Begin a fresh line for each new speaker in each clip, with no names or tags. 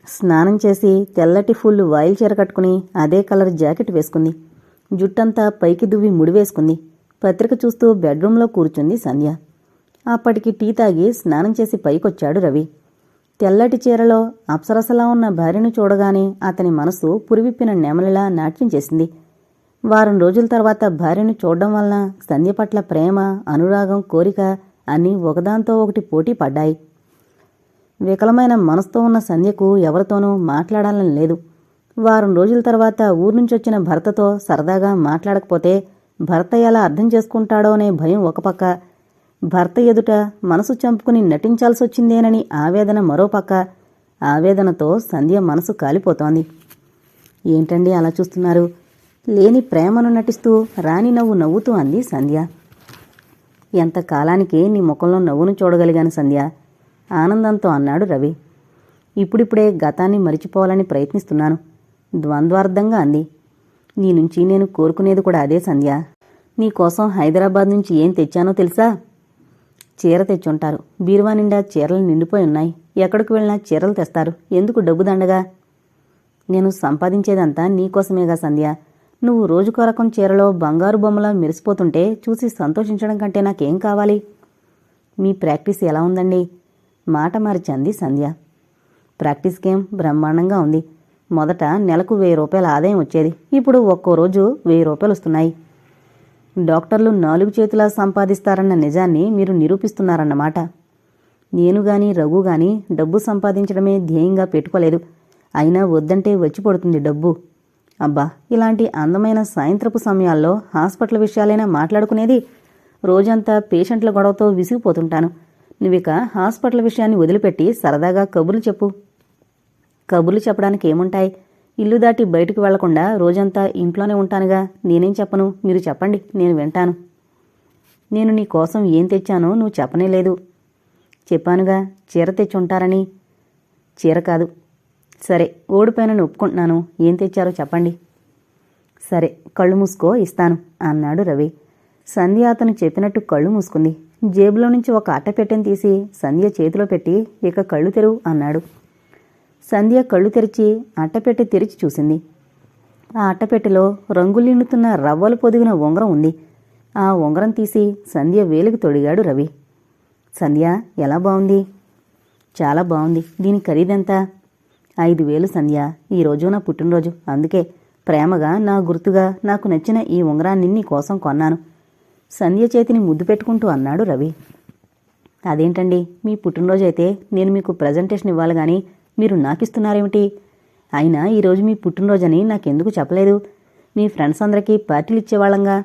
స్నానం చేసి తెల్లటి ఫుల్ వాయిల్ చీర కట్టుకుని అదే కలర్ జాకెట్ వేసుకుంది. జుట్టంతా పైకి దువ్వి ముడివేసుకుంది. పత్రిక చూస్తూ బెడ్రూంలో కూర్చుంది సంధ్య. అప్పటికి టీ తాగి స్నానం చేసి పైకొచ్చాడు రవి. తెల్లటి చీరలో అప్సరసలా ఉన్న భార్యను చూడగానే అతని మనసు పురివిప్పిన నెమలిలా నాట్యం చేసింది. వారం రోజుల తర్వాత భార్యను చూడడం వలన సంధ్య పట్ల ప్రేమ, అనురాగం, కోరిక అన్నీ ఒకదాంతో ఒకటి పోటీ పడ్డాయి. వికలమైన మనసుతో ఉన్న సంధ్యకు ఎవరితోనూ మాట్లాడాలని లేదు. వారం రోజుల తర్వాత ఊర్నుంచొచ్చిన భర్తతో సరదాగా మాట్లాడకపోతే భర్త ఎలా అర్థం చేసుకుంటాడో అనే భయం ఒక పక్క, భర్త ఎదుట మనసు చంపుకుని నటించాల్సొచ్చిందేనని ఆవేదన మరోపక్క. ఆవేదనతో సంధ్య మనసు కాలిపోతోంది. ఏంటండి అలా చూస్తున్నారు? లేని ప్రేమను నటిస్తూ రాని నవ్వు నవ్వుతూ అంది సంధ్య. ఎంతకాలానికి నీ ముఖంలో నవ్వును చూడగలిగాను సంధ్య, ఆనందంతో అన్నాడు రవి. ఇప్పుడిప్పుడే గతాన్ని మరిచిపోవాలని ప్రయత్నిస్తున్నాను, ద్వంద్వార్థంగా అంది. నీ నుంచి నేను కోరుకునేది కూడా అదే సంధ్య. నీకోసం హైదరాబాద్ నుంచి ఏం తెచ్చానో తెలుసా? చీర తెచ్చుంటారు. బీరువా నిండా చీరలు నిండిపోయి ఉన్నాయి. ఎక్కడికి వెళ్ళినా చీరలు తెస్తారు. ఎందుకు డబ్బు దండగా? నేను సంపాదించేదంతా నీకోసమేగా సంధ్య. నువ్వు రోజుకో రకం చీరలో బంగారు బొమ్మలా మెరిసిపోతుంటే చూసి సంతోషించడం కంటే నాకేం కావాలి? మీ ప్రాక్టీస్ ఎలా ఉందండి? మాట మార్చంది సంధ్య. ప్రాక్టీస్కేం బ్రహ్మాండంగా ఉంది. మొదట నెలకు 1000 రూపాయల ఆదాయం వచ్చేది. ఇప్పుడు ఒక్కో రోజు 1000 రూపాయలు వస్తున్నాయి. డాక్టర్లు 4 చేతులా సంపాదిస్తారన్న నిజాన్ని మీరు నిరూపిస్తున్నారన్నమాట. నేను గాని రఘు గాని డబ్బు సంపాదించడమే ధ్యేయంగా పెట్టుకోలేదు. అయినా వద్దంటే వచ్చి పడుతుంది డబ్బు. అబ్బా, ఇలాంటి అందమైన సాయంత్రపు సమయాల్లో హాస్పిటల్ విషయాలైనా మాట్లాడుకునేది? రోజంతా పేషెంట్ల గొడవతో విసిగిపోతుంటాను. నువ్విక హాస్పిటల్ విషయాన్ని వదిలిపెట్టి సరదాగా కబుర్లు చెప్పు. కబుర్లు చెప్పడానికి ఏముంటాయి? ఇల్లు దాటి బయటకు వెళ్లకుండా రోజంతా ఇంట్లోనే ఉంటానుగా. నేనేం చెప్పను, మీరు చెప్పండి, నేను వింటాను. నేను నీ కోసం ఏం తెచ్చానో నువ్వు చెప్పనే లేదు. చెప్పానుగా, చీర తెచ్చుంటారని. చీర కాదు. సరే, ఓడిపోయినని ఒప్పుకుంటున్నాను. ఏం తెచ్చారో చెప్పండి. సరే, కళ్ళు మూసుకో, ఇస్తాను అన్నాడు రవి. సంధ్య అతను చెప్పినట్టు కళ్ళు మూసుకుంది. జేబులో నుంచి ఒక అట్టపెట్టెను తీసి సంధ్య చేతిలో పెట్టి, ఇక కళ్ళు తెరువు అన్నాడు. సంధ్య కళ్ళు తెరిచి అట్టపెట్టె తెరిచి చూసింది. ఆ అట్టపెట్టెలో రంగులిండుతున్న రవ్వలు పొదిగిన ఉంగరం ఉంది. ఆ ఉంగరం తీసి సంధ్య వేలికి తొడిగాడు రవి. సంధ్య, ఎలా బాగుంది? చాలా బాగుంది. దీని ఖరీదెంత? 5000 సంధ్య. ఈరోజు నా పుట్టినరోజు, అందుకే ప్రేమగా నా గుర్తుగా నాకు నచ్చిన ఈ ఉంగరాన్ని నీ కోసం కొన్నాను. సంధ్య చేతిని ముద్దు పెట్టుకుంటూ అన్నాడు రవి. అదేంటండి, మీ పుట్టినరోజు అయితే నేను మీకు ప్రజెంటేషన్ ఇవ్వాలి గాని మీరు నాకిస్తున్నారేమిటి? అయినా ఈరోజు మీ పుట్టినరోజని నాకెందుకు చెప్పలేదు? మీ ఫ్రెండ్స్ అందరికీ పార్టీలు ఇచ్చేవాళ్ళంగా.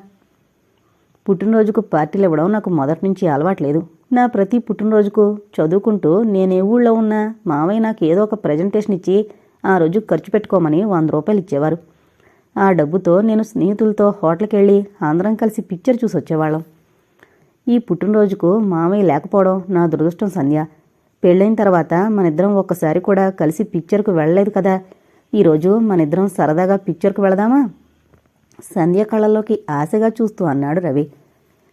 పుట్టినరోజుకు పార్టీలు ఇవ్వడం నాకు మొదటి నుంచి అలవాట్లేదు. నా ప్రతి పుట్టినరోజుకు చదువుకుంటూ నేనే ఊళ్ళో ఉన్నా మావయ్య నాకు ఏదో ఒక ప్రజెంటేషన్ ఇచ్చి ఆ రోజు ఖర్చు పెట్టుకోమని 100 రూపాయలు ఇచ్చేవారు. ఆ డబ్బుతో నేను స్నేహితులతో హోటల్కి వెళ్ళి అందరం కలిసి పిక్చర్ చూసి వచ్చేవాళ్ళం. ఈ పుట్టినరోజుకు మావయ్య లేకపోవడం నా దురదృష్టం సంధ్య. పెళ్ళైన తర్వాత మనిద్దరం ఒక్కసారి కూడా కలిసి పిక్చర్కు వెళ్ళలేదు కదా. ఈరోజు మనిద్దరం సరదాగా పిక్చర్కు వెళదామా? సంధ్య కళ్ళల్లోకి ఆశగా చూస్తూ అన్నాడు రవి.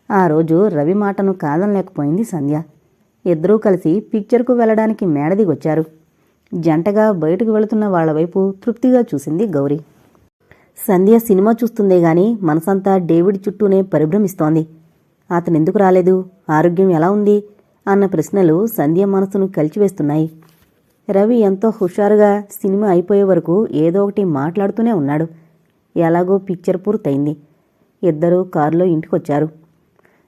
ఆ రోజు రవి మాటను కాదనలేకపోయింది సంధ్య. ఇద్దరూ కలిసి పిక్చర్కు వెళ్లడానికి మేడదిగొచ్చారు. జంటగా బయటకు వెళుతున్న వాళ్ల వైపు తృప్తిగా చూసింది గౌరీ. సంధ్య సినిమా చూస్తుందే గాని మనసంతా డేవిడ్ చుట్టూనే పరిభ్రమిస్తోంది. అతనెందుకు రాలేదు? ఆరోగ్యం ఎలా ఉంది? అన్న ప్రశ్నలు సంధ్య మనసును కలిచివేస్తున్నాయి. రవి ఎంతో హుషారుగా సినిమా అయిపోయే వరకు ఏదో ఒకటి మాట్లాడుతూనే ఉన్నాడు. ఎలాగో పిక్చర్ పూర్తయింది. ఇద్దరూ కారులో ఇంటికొచ్చారు.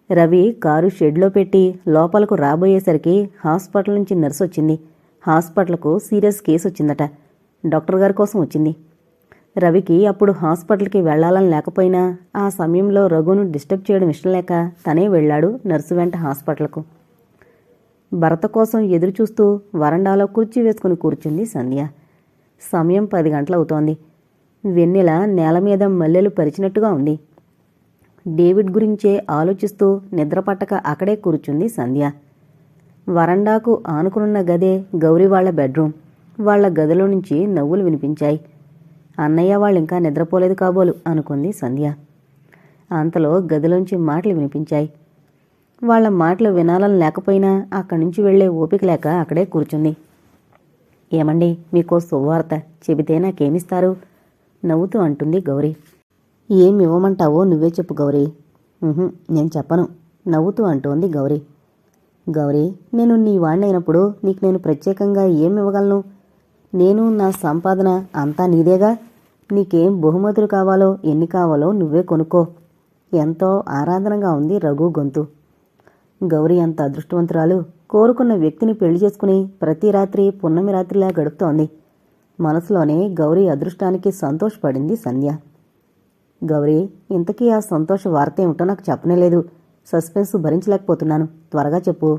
రవి కారు షెడ్లో పెట్టి లోపలకు రాబోయేసరికి హాస్పిటల్ నుంచి నర్సు వచ్చింది. హాస్పిటల్కు సీరియస్ కేసు వచ్చిందట. డాక్టర్ గారి కోసం వచ్చింది. రవికి అప్పుడు హాస్పిటల్కి వెళ్లాలని లేకపోయినా ఆ సమయంలో రఘును డిస్టర్బ్ చేయడం ఇష్టం లేక తనే వెళ్లాడు నర్సు వెంట హాస్పిటల్కు. భర్త కోసం ఎదురుచూస్తూ వరండాలో కుర్చీ వేసుకుని కూర్చుంది సంధ్య. సమయం 10 గంటలవుతోంది. వెన్నెల నేల మీద మల్లెలు పరిచినట్టుగా ఉంది. డేవిడ్ గురించే ఆలోచిస్తూ నిద్రపట్టక అక్కడే కూర్చుంది సంధ్య. వరండాకు ఆనుకునున్న గదే గౌరీ వాళ్ల బెడ్రూమ్. వాళ్ల గదిలో నుంచి నవ్వులు వినిపించాయి. అన్నయ్య వాళ్ళింకా నిద్రపోలేదు కాబోలు అనుకుంది సంధ్య. అంతలో గదిలోంచి మాటలు వినిపించాయి. వాళ్ల మాటలు వినాలని లేకపోయినా అక్కడి నుంచి వెళ్లే ఓపిక లేక అక్కడే కూర్చుంది. ఏమండి, మీకో శుభవార్త చెబితే నాకేమిస్తారు? నవ్వుతూ అంటుంది గౌరీ. ఏం ఇవ్వమంటావో నువ్వే చెప్పు గౌరీ. నేను చెప్పను, నవ్వుతూ అంటోంది గౌరీ. గౌరీ, నేను నీ వాణ్ణైనప్పుడు నీకు నేను ప్రత్యేకంగా ఏం ఇవ్వగలను? నేను నా సంపాదన అంతా నీదేగా. నీకేం బహుమతులు కావాలో ఎన్ని కావాలో నువ్వే కొనుక్కో. ఎంతో ఆరాధనగా ఉంది రఘు గొంతు. గౌరీ అంత అదృష్టవంతురాలు. కోరుకున్న వ్యక్తిని పెళ్లి చేసుకుని ప్రతి రాత్రి పున్నమి రాత్రిలా గడుపుతోంది. మనసులోనే గౌరీ అదృష్టానికి సంతోషపడింది సంధ్య. గౌరీ, ఇంతకీ ఆ సంతోష వార్త ఏమిటో నాకు చెప్పనేలేదు. సస్పెన్స్ భరించలేకపోతున్నాను, త్వరగా చెప్పు.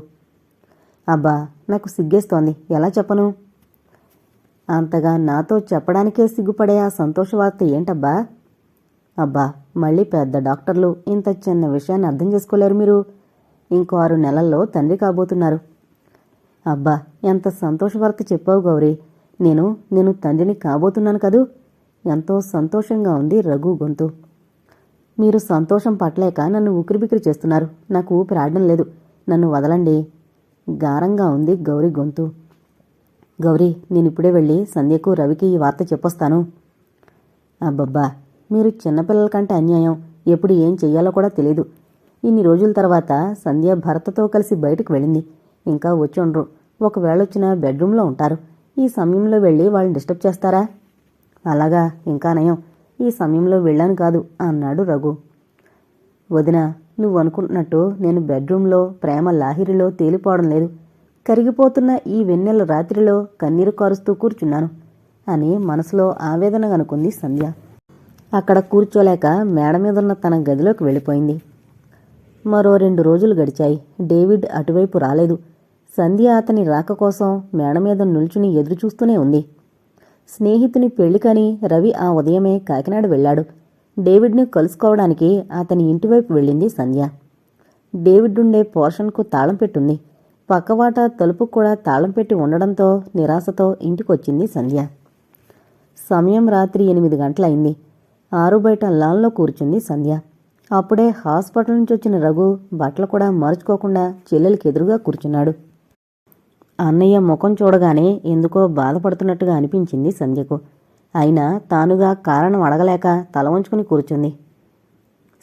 అబ్బా, నాకు సిగ్గేస్తోంది, ఎలా చెప్పను? అంతగా నాతో చెప్పడానికే సిగ్గుపడే ఆ సంతోష వార్త ఏంటబ్బా? అబ్బా, మళ్ళీ పెద్ద డాక్టర్లు ఇంత చిన్న విషయాన్ని అర్థం చేసుకోలేరు మీరు. ఇంకో 6 నెలల్లో తండ్రి కాబోతున్నారు. అబ్బా, ఎంత సంతోషవార్త చెప్పావు గౌరీ. నేను తండ్రిని కాబోతున్నాను కదూ. ఎంతో సంతోషంగా ఉంది రఘు గొంతు. మీరు సంతోషం పట్టలేక నన్ను ఉక్కిరిబిక్కిరి చేస్తున్నారు. నాకు ఊపిరి ఆడడం లేదు. నన్ను వదలండి. గారంగా ఉంది గౌరీ గొంతు. గౌరీ, నేనిప్పుడే వెళ్ళి సంధ్యకు రవికి ఈ వార్త చెప్పొస్తాను. అబ్బబ్బా, మీరు చిన్నపిల్లల కంటే అన్యాయం. ఎప్పుడు ఏం చెయ్యాలో కూడా తెలీదు. ఇన్ని రోజుల తర్వాత సంధ్య భర్తతో కలిసి బయటకు వెళ్ళింది. ఇంకా వచ్చి ఉండరు. ఒకవేళ వచ్చిన బెడ్రూమ్లో ఉంటారు. ఈ సమయంలో వెళ్ళి వాళ్ళని డిస్టర్బ్ చేస్తారా? అలాగా, ఇంకా నయం. ఈ సమయంలో వెళ్ళాను కాదు అన్నాడు రఘు. వదినా, నువ్వు అనుకుంటున్నట్టు నేను బెడ్రూమ్లో ప్రేమ లాహిరిలో తేలిపోవడం లేదు. కరిగిపోతున్న ఈ వెన్నెల రాత్రిలో కన్నీరు కారుస్తూ కూర్చున్నాను అని మనసులో ఆవేదనగా అనుకుంది సంధ్య. అక్కడ కూర్చోలేక మేడ మీదున్న తన గదిలోకి వెళ్ళిపోయింది. మరో 2 రోజులు గడిచాయి. డేవిడ్ అటువైపు రాలేదు. సంధ్య అతని రాక కోసం మేడ మీద నిల్చుని ఎదురుచూస్తూనే ఉంది. స్నేహితుని పెళ్లికని రవి ఆ ఉదయమే కాకినాడ వెళ్ళాడు. డేవిడ్ని కలుసుకోవడానికి అతని ఇంటివైపు వెళ్ళింది సంధ్య. డేవిడ్ ఉండే పోర్షన్కు తాళం పెట్టుంది. పక్కవాట తలుపుకు కూడా తాళం పెట్టి ఉండడంతో నిరాశతో ఇంటికొచ్చింది సంధ్య. సమయం రాత్రి 8 గంటలయింది. ఆరుబయట లాన్లో కూర్చుంది సంధ్య. అప్పుడే హాస్పిటల్ నుంచి వచ్చిన రఘు బట్టలు కూడా మార్చుకోకుండా చెల్లెలికి ఎదురుగా కూర్చున్నాడు. అన్నయ్య ముఖం చూడగానే ఎందుకో బాధపడుతున్నట్టుగా అనిపించింది సంధ్యకు. అయినా తానుగా కారణం అడగలేక తల వంచుకుని కూర్చుంది.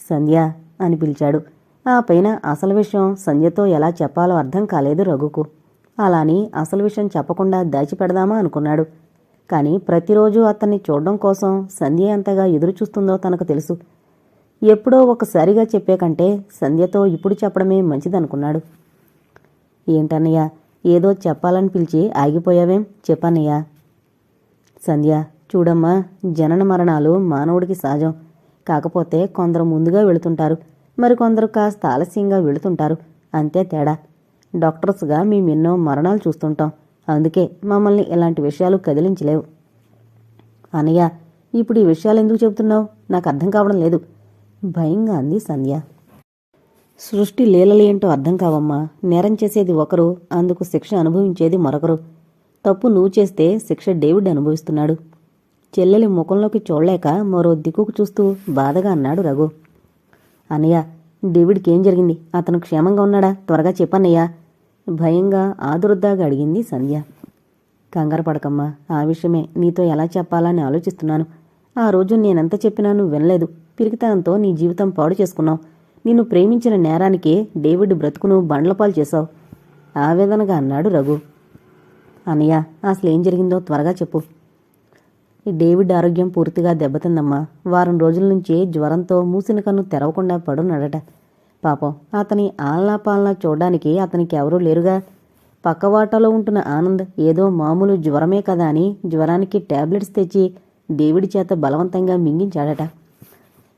సంధ్య అని పిలిచాడు. ఆ పైన అసలు విషయం సంధ్యతో ఎలా చెప్పాలో అర్థం కాలేదు రఘుకు. అలాని అసలు విషయం చెప్పకుండా దాచిపెడదామా అనుకున్నాడు. కాని ప్రతిరోజు అతన్ని చూడడం కోసం సంధ్య ఎంతగా ఎదురుచూస్తుందో తనకు తెలుసు. ఎప్పుడో ఒకసారిగా చెప్పే కంటే సంధ్యతో ఇప్పుడు చెప్పడమే మంచిదనుకున్నాడు. ఏంటన్నయ్య, ఏదో చెప్పాలని పిలిచి ఆగిపోయావేం? చెప్పన్నయ్యా. సంధ్య, చూడమ్మా, జనన మరణాలు మానవుడికి సహజం. కాకపోతే కొందరు ముందుగా వెళుతుంటారు, మరికొందరు కాస్త ఆలస్యంగా వెళుతుంటారు. అంతే తేడా. డాక్టర్స్గా మేమెన్నో మరణాలు చూస్తుంటాం. అందుకే మమ్మల్ని ఇలాంటి విషయాలు కదిలించలేవు. అన్నయ్య, ఇప్పుడు ఈ విషయాలు ఎందుకు చెబుతున్నావు? నాకు అర్థం కావడం లేదు, భయంగా అంది సంధ్య. సృష్టి లీలలేంటో అర్థం కావమ్మా. నేరం చేసేది ఒకరు, అందుకు శిక్ష అనుభవించేది మరొకరు. తప్పు నువ్వు చేస్తే శిక్ష డేవిడ్ అనుభవిస్తున్నాడు. చెల్లెలి ముఖంలోకి చూడలేక మరో దిక్కుకు చూస్తూ బాధగా అన్నాడు రఘు. అన్నయ్య, డేవిడ్కి ఏం జరిగింది? అతను క్షేమంగా ఉన్నాడా? త్వరగా చెప్పన్నయ్యా, భయంగా ఆదుర్దాగా అడిగింది సంధ్య. కంగారు పడకమ్మా, ఆ విషయమే నీతో ఎలా చెప్పాలని ఆలోచిస్తున్నాను. ఆ రోజు నేనెంత చెప్పినా నువ్వు వినలేదు. పిరికితనంతో నీ జీవితం పాడు చేసుకున్నావు. నిన్ను ప్రేమించిన నేరానికి డేవిడ్ బ్రతుకును బండ్లపాలు చేశావు, ఆవేదనగా అన్నాడు రఘు. అన్నయ్య, అసలేం జరిగిందో త్వరగా చెప్పు. డేవిడ్ ఆరోగ్యం పూర్తిగా దెబ్బతిందమ్మా. వారం రోజుల నుంచి జ్వరంతో మూసిన కన్ను తెరవకుండా పడున్నాడట. పాపం, అతని ఆలనాపాలనా చూడ్డానికి అతనికి ఎవరూ లేరుగా. పక్కవాటాలో ఉంటున్న ఆనంద్ ఏదో మామూలు జ్వరమే కదా అని జ్వరానికి టాబ్లెట్స్ తెచ్చి డేవిడ్ చేత బలవంతంగా మింగించాడట.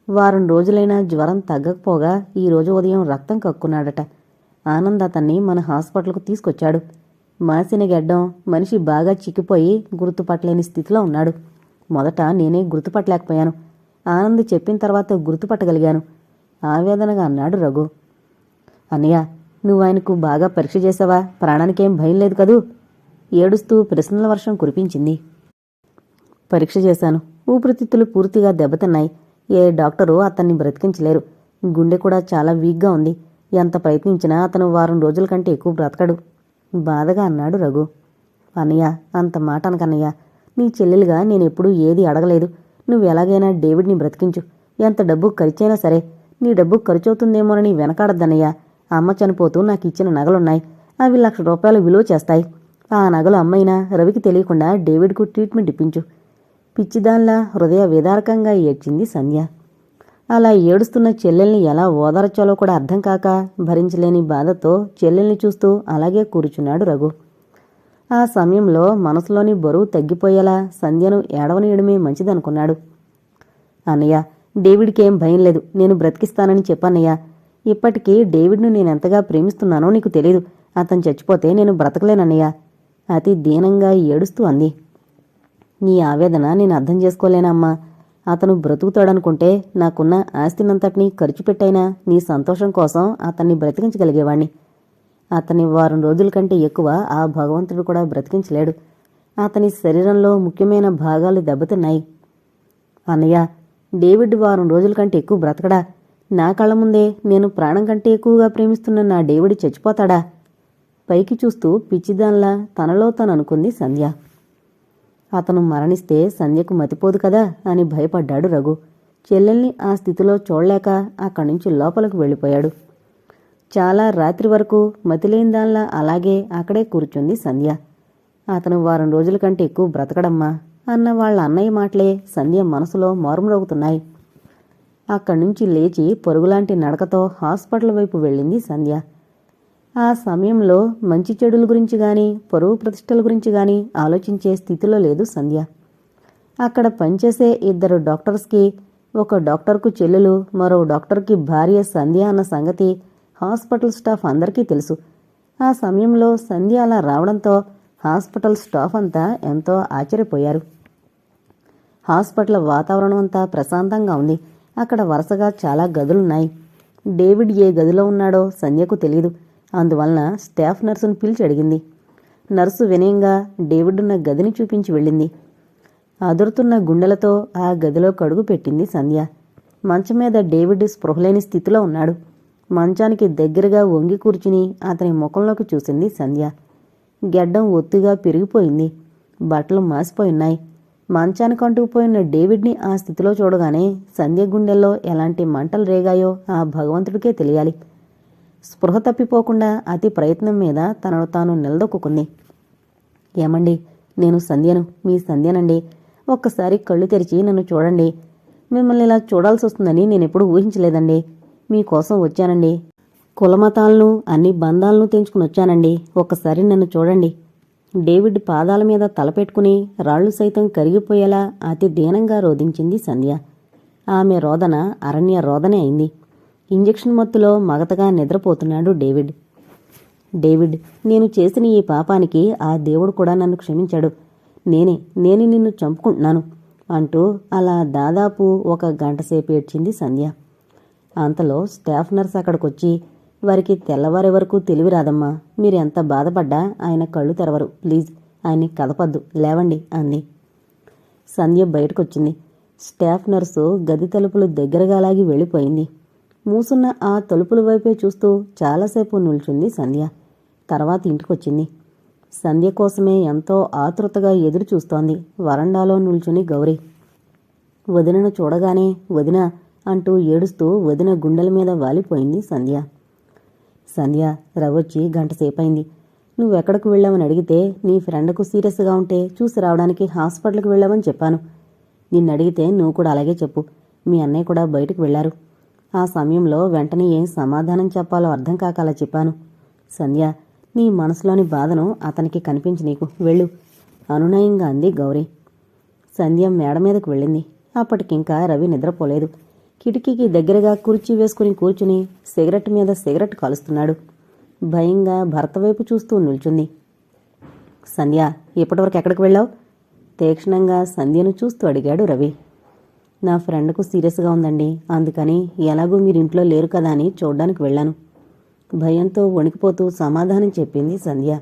వారం రోజులైనా జ్వరం తగ్గకపోగా ఈరోజు ఉదయం రక్తం కక్కున్నాడట. ఆనంద్ అతన్ని మన హాస్పిటల్కు తీసుకొచ్చాడు. మాసిన గెడ్డం, మనిషి బాగా చిక్కిపోయి గుర్తుపట్టలేని స్థితిలో ఉన్నాడు. మొదట నేనే గుర్తుపట్టలేకపోయాను. ఆనంద్ చెప్పిన తర్వాత గుర్తుపట్టగలిగాను, ఆవేదనగా అన్నాడు రఘు. అన్నయ్య, నువ్వు ఆయనకు బాగా పరీక్ష చేసావా? ప్రాణానికేం భయం లేదు కదూ? ఏడుస్తూ ప్రశ్నల వర్షం కురిపించింది. పరీక్ష చేశాను. ఊపిరితిత్తులు పూర్తిగా దెబ్బతిన్నాయి. ఏ డాక్టరు అతన్ని బ్రతికించలేరు. గుండె కూడా చాలా వీక్గా ఉంది. ఎంత ప్రయత్నించినా అతను వారం రోజుల కంటే ఎక్కువ బ్రతకడు, బాధగా అన్నాడు రఘు. అన్నయ్య, అంత మాట అనకన్నయ్య. నీ చెల్లెలుగా నేనెప్పుడూ ఏది అడగలేదు. నువ్వు ఎలాగైనా డేవిడ్ని బ్రతికించు. ఎంత డబ్బు ఖర్చైనా సరే. నీ డబ్బు ఖర్చవుతుందేమోనని వెనకాడద్దన్నయ్య. అమ్మ చనిపోతూ నాకిచ్చిన నగలున్నాయి. అవి ₹1,00,000 విలువ చేస్తాయి. ఆ నగలు అమ్మైనా రవికి తెలియకుండా డేవిడ్కు ట్రీట్మెంట్ ఇప్పించు. పిచ్చిదాన్లా హృదయ విదారకంగా ఏడ్చింది సంధ్య. అలా ఏడుస్తున్న చెల్లెల్ని ఎలా ఓదార్చాలో కూడా అర్థం కాక భరించలేని బాధతో చెల్లెల్ని చూస్తూ అలాగే కూర్చున్నాడు రఘు. ఆ సమయంలో మనసులోని బరువు తగ్గిపోయేలా సంధ్యను ఏడవనీయడమే మంచిదనుకున్నాడు. అన్నయ్య, డేవిడ్కేం భయం లేదు. నేను బ్రతికిస్తానని చెప్పన్నయ్య. ఇప్పటికీ డేవిడ్ను నేనెంతగా ప్రేమిస్తున్నానో నీకు తెలీదు. అతను చచ్చిపోతే నేను బ్రతకలేనన్నయ్య. అతి దీనంగా ఏడుస్తూ అంది. నీ ఆవేదన నేను అర్థం చేసుకోలేనమ్మా. అతను బ్రతుకుతాడనుకుంటే నాకున్న ఆస్తినంతటినీ ఖర్చు పెట్టైనా నీ సంతోషం కోసం అతన్ని బ్రతికించగలిగేవాణ్ణి. అతని 1 వారం రోజుల కంటే ఎక్కువ ఆ భగవంతుడు కూడా బ్రతికించలేడు. అతని శరీరంలో ముఖ్యమైన భాగాలు దెబ్బతిన్నాయి. అన్నయ్య, డేవిడ్ 1 వారం రోజుల కంటే ఎక్కువ బ్రతకడా? నా కళ్ళ ముందే నేను ప్రాణం కంటే ఎక్కువగా ప్రేమిస్తున్న నా డేవిడ్ చచ్చిపోతాడా? పైకి చూస్తూ పిచ్చిదాన్లా తనలో తను అనుకుంది సంధ్య. అతను మరణిస్తే సంధ్యకు మతిపోదు కదా అని భయపడ్డాడు రఘు. చెల్లెల్ని ఆ స్థితిలో చూడలేక అక్కడి నుంచి లోపలికి వెళ్ళిపోయాడు. చాలా రాత్రి వరకు మతిలేని దానిలా అలాగే అక్కడే కూర్చుంది సంధ్య. అతను 1 వారం రోజుల కంటే ఎక్కువ బ్రతకడమ్మా అన్న వాళ్ళ అన్నయ్య మాటలే సంధ్య మనసులో మారుమ్రోగుతున్నాయి. అక్కడి నుంచి లేచి పరుగులాంటి నడకతో హాస్పిటల్ వైపు వెళ్ళింది సంధ్య. ఆ సమయంలో మంచి చెడుల గురించి గాని పరువు ప్రతిష్టల గురించి గాని ఆలోచించే స్థితిలో లేదు సంధ్య. అక్కడ పనిచేసే 2 డాక్టర్స్కి, ఒక డాక్టర్కు చెల్లెలు, మరో డాక్టర్కి భార్య సంధ్య అన్న సంగతి హాస్పిటల్ స్టాఫ్ అందరికీ తెలుసు. ఆ సమయంలో సంధ్య అలా రావడంతో హాస్పిటల్ స్టాఫ్ అంతా ఎంతో ఆశ్చర్యపోయారు. హాస్పిటల్ వాతావరణం అంతా ప్రశాంతంగా ఉంది. అక్కడ వరుసగా చాలా గదులున్నాయి. డేవిడ్ ఏ గదిలో ఉన్నాడో సంధ్యకు తెలియదు. అందువలన స్టాఫ్ నర్సును పిలిచి అడిగింది. నర్సు వినయంగా డేవిడ్ ఉన్న గదిని చూపించి వెళ్ళింది. అదురుతున్న గుండెలతో ఆ గదిలో కడుగు పెట్టింది సంధ్య. మంచం మీద డేవిడ్ స్పృహలేని స్థితిలో ఉన్నాడు. మంచానికి దగ్గరగా వంగి కూర్చుని అతని ముఖంలోకి చూసింది సంధ్య. గెడ్డం ఒత్తుగా పెరిగిపోయింది. బట్టలు మాసిపోయున్నాయి. మంచానికి అంటుకుపోయిన డేవిడ్ని ఆ స్థితిలో చూడగానే సంధ్య గుండెల్లో ఎలాంటి మంటలు రేగాయో ఆ భగవంతుడికే తెలియాలి. స్పృహ తప్పిపోకుండా అతి ప్రయత్నం మీద తనను తాను నిలదొక్కుంది. ఏమండి, నేను సంధ్యను, మీ సంధ్యనండి. ఒక్కసారి కళ్ళు తెరిచి నన్ను చూడండి. మిమ్మల్ని ఇలా చూడాల్సి వస్తుందని నేనెప్పుడూ ఊహించలేదండి. మీకోసం వచ్చానండి. కులమతాలను అన్ని బంధాలను తెంచుకుని వచ్చానండి. ఒక్కసారి నన్ను చూడండి. డేవిడ్ పాదాల మీద తలపెట్టుకుని రాళ్లు సైతం కరిగిపోయేలా అతి దీనంగా రోదించింది సంధ్య. ఆమె రోదన అరణ్య రోదనే అయింది. ఇంజెక్షన్ మత్తులో మగతగా నిద్రపోతున్నాడు డేవిడ్. డేవిడ్, నేను చేసిన ఈ పాపానికి ఆ దేవుడు కూడా నన్ను క్షమించాడు. నేనే నిన్ను చంపుకుంటున్నాను అంటూ అలా దాదాపు 1 గంట సేపు ఏడ్చింది సంధ్య. అంతలో స్టాఫ్ నర్స్ అక్కడికొచ్చి, వారికి తెల్లవారే వరకు తెలివి రాదమ్మా. మీరెంత బాధపడ్డా ఆయన కళ్ళు తెరవరు. ప్లీజ్ ఆయన్ని కదపద్దు, లేవండి అంది. సంధ్య బయటకొచ్చింది. స్టాఫ్ నర్సు గది తలుపులు దగ్గరగా లాగి వెళ్ళిపోయింది. మూసున్న ఆ తలుపుల వైపే చూస్తూ చాలాసేపు నిల్చుంది సంధ్య. తర్వాత ఇంటికొచ్చింది. సంధ్య కోసమే ఎంతో ఆతృతగా ఎదురు చూస్తోంది వరండాలో నిల్చుని గౌరీ. వదినను చూడగానే వదిన అంటూ ఏడుస్తూ వదిన గుండెల మీద వాలిపోయింది సంధ్య. సంధ్య, రవొచ్చి 1 గంట సేపైంది. నువ్వెక్కడికి వెళ్ళావని అడిగితే నీ ఫ్రెండ్కు సీరియస్గా ఉంటే చూసి రావడానికి హాస్పిటల్కి వెళ్ళావని చెప్పాను. నిన్నడిగితే నువ్వు కూడా అలాగే చెప్పు. మీ అన్నయ్య కూడా బయటకు వెళ్లారు. ఆ సమయంలో వెంటనే ఏం సమాధానం చెప్పాలో అర్థం కాక అలా చెప్పాను. సంధ్య, నీ మనసులోని బాధను అతనికి కనిపించి నీకు వెళ్ళు అనునయంగా అంది గౌరీ. సంధ్య మేడ మీదకు వెళ్ళింది. అప్పటికింకా రవి నిద్రపోలేదు. కిటికీకి దగ్గరగా కుర్చీ వేసుకుని కూర్చుని సిగరెట్ మీద సిగరెట్ కాలుస్తున్నాడు. భయంగా భర్త వైపు చూస్తూ నిల్చుంది. సంధ్య, ఇప్పటివరకు ఎక్కడికి వెళ్ళావు? తీక్షణంగా సంధ్యను చూస్తూ అడిగాడు రవి. నా ఫ్రెండ్కు సీరియస్గా ఉందండి. అందుకని ఎలాగూ మీరింట్లో లేరు కదా అని చూడ్డానికి వెళ్ళాను. భయంతో వణికిపోతూ సమాధానం చెప్పింది సంధ్య.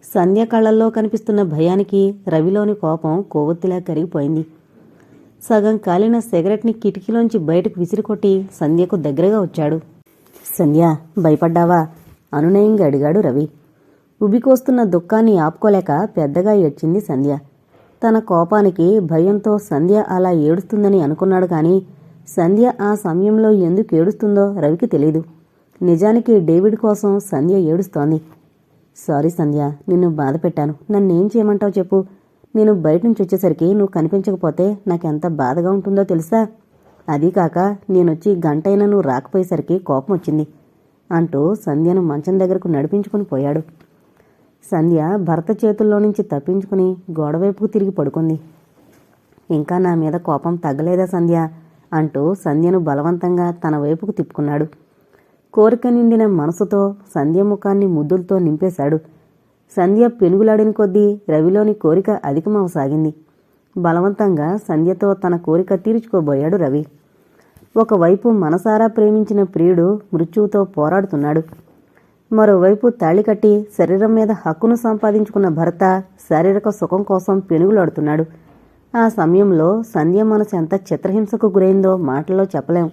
సంధ్య కళ్ళల్లో కనిపిస్తున్న భయానికి రవిలోని కోపం కొవ్వొత్తిలా కరిగిపోయింది. సగం కాలిన సిగరెట్ని కిటికీలోంచి బయటకు విసిరికొట్టి సంధ్యకు దగ్గరగా వచ్చాడు. సంధ్య, భయపడ్డావా అనునయంగా అడిగాడు రవి. ఉబికోస్తున్న దుఃఖాన్ని ఆపుకోలేక పెద్దగా ఏడ్చింది సంధ్య. తన కోపానికి భయంతో సంధ్య అలా ఏడుస్తుందని అనుకున్నాడు కానీ సంధ్య ఆ సమయంలో ఎందుకు ఏడుస్తుందో రవికి తెలీదు. నిజానికి డేవిడ్ కోసం సంధ్య ఏడుస్తోంది. సారీ సంధ్య, నిన్ను బాధ పెట్టాను. నన్నేం చేయమంటావు చెప్పు. నేను బయట నుంచి వచ్చేసరికి నువ్వు కనిపించకపోతే నాకెంత బాధగా ఉంటుందో తెలుసా? అదీకాక నేనొచ్చి గంటైనా నువ్వు రాకపోయేసరికి కోపం వచ్చింది అంటూ సంధ్యను మంచం దగ్గరకు నడిపించుకుని పోయాడు. సంధ్య భర్త చేతుల్లో నుంచి తప్పించుకుని గోడవైపుకు తిరిగి పడుకుంది. ఇంకా నా మీద కోపం తగ్గలేదా సంధ్య అంటూ సంధ్యను బలవంతంగా తన వైపుకు తిప్పుకున్నాడు. కోరిక నిండిన మనసుతో సంధ్య ముఖాన్ని ముద్దులతో నింపేశాడు. సంధ్య పెనుగులాడిన కొద్దీ రవిలోని కోరిక అధికమవసాగింది. బలవంతంగా సంధ్యతో తన కోరిక తీర్చుకోబోయాడు రవి. ఒకవైపు మనసారా ప్రేమించిన ప్రియుడు మృత్యువుతో పోరాడుతున్నాడు. మరోవైపు తాళి కట్టి శరీరం మీద హక్కును సంపాదించుకున్న భర్త శారీరక సుఖం కోసం పెనుగులాడుతున్నాడు. ఆ సమయంలో సంధ్య మనసు ఎంత చిత్రహింసకు గురైందో మాటల్లో చెప్పలేం.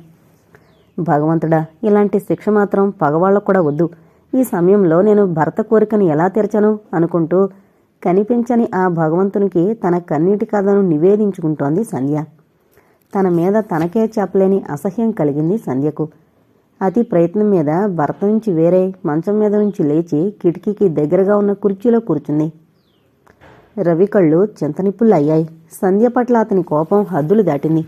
భగవంతుడా, ఇలాంటి శిక్ష మాత్రం పగవాళ్లకు కూడా వద్దు. ఈ సమయంలో నేను భర్త కోరికను ఎలా తీర్చను అనుకుంటూ కనిపించని ఆ భగవంతునికి తన కన్నీటి కథను నివేదించుకుంటోంది సంధ్య. తన మీద తనకే చెప్పలేని అసహ్యం కలిగింది సంధ్యకు. అతి ప్రయత్నం మీద భర్త నుంచి వేరే మంచం మీద నుంచి లేచి కిటికీకి దగ్గరగా ఉన్న కుర్చీలో కూర్చుంది. రవి కళ్ళు చింతనిప్పుళ్ళయ్యాయి. సంధ్య పట్ల అతని కోపం హద్దులు దాటింది.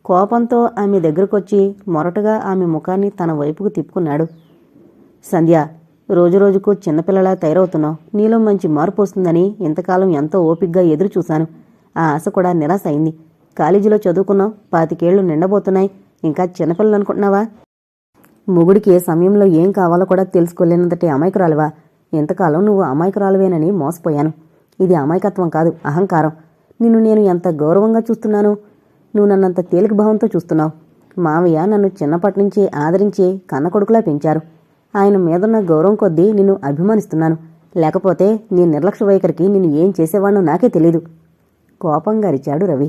కోపంతో ఆమె దగ్గరకొచ్చి మొరటుగా ఆమె ముఖాన్ని తన వైపుకు తిప్పుకున్నాడు. సంధ్య, రోజురోజుకు చిన్నపిల్లలా తయారవుతున్నావు. నీలో మంచి మార్పు వస్తుందని ఇంతకాలం ఎంతో ఓపిగ్గా ఎదురు చూశాను. ఆ ఆశ కూడా నిరాశ అయింది. కాలేజీలో చదువుకున్నావు, 25 ఏళ్లు నిండబోతున్నాయి. ఇంకా చిన్నపిల్లలు అనుకుంటున్నావా? మొగుడికి ఏ సమయంలో ఏం కావాలో కూడా తెలుసుకోలేనంతటి అమాయకురాలువా? ఇంతకాలం నువ్వు అమాయకురాలువేనని మోసపోయాను. ఇది అమాయకత్వం కాదు, అహంకారం. నిన్ను నేను ఎంత గౌరవంగా చూస్తున్నాను. నువ్వు నన్నంత తేలిక భావంతో చూస్తున్నావు. మావయ్య నన్ను చిన్నప్పటి నుంచి ఆదరించి కన్న కొడుకులా పెంచారు. ఆయన మీదున్న గౌరవం కొద్దీ నిన్ను అభిమానిస్తున్నాను. లేకపోతే నీ నిర్లక్ష్య వైఖరికి నిన్ను ఏం చేసేవాణ్ణో నాకే తెలీదు. కోపంగా అరిచాడు రవి.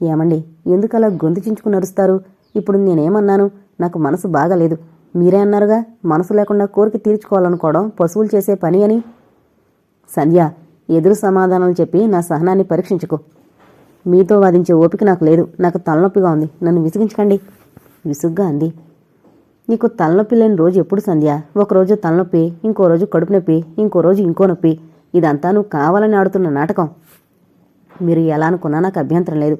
ఏమండి, ఎందుకలా గొంతు చించుకుని అరుస్తారు? ఇప్పుడు నేనేమన్నాను? నాకు మనసు బాగాలేదు. మీరే అన్నారుగా, మనసు లేకుండా కోరిక తీర్చుకోవాలనుకోవడం పశువులు చేసే పని అని. సంధ్య, ఎదురు సమాధానాలు చెప్పి నా సహనాన్ని పరీక్షించుకో. మీతో వాదించే ఓపిక నాకు లేదు. నాకు తలనొప్పిగా ఉంది. నన్ను విసిగించకండి విసుగ్గా అంది. నీకు తలనొప్పి లేని రోజు ఎప్పుడు సంధ్య? ఒకరోజు తలనొప్పి, ఇంకో రోజు కడుపు నొప్పి, ఇంకో రోజు ఇంకో నొప్పి. ఇదంతా నువ్వు కావాలని ఆడుతున్న నాటకం. మీరు ఎలా అనుకున్నా నాకు అభ్యంతరం లేదు.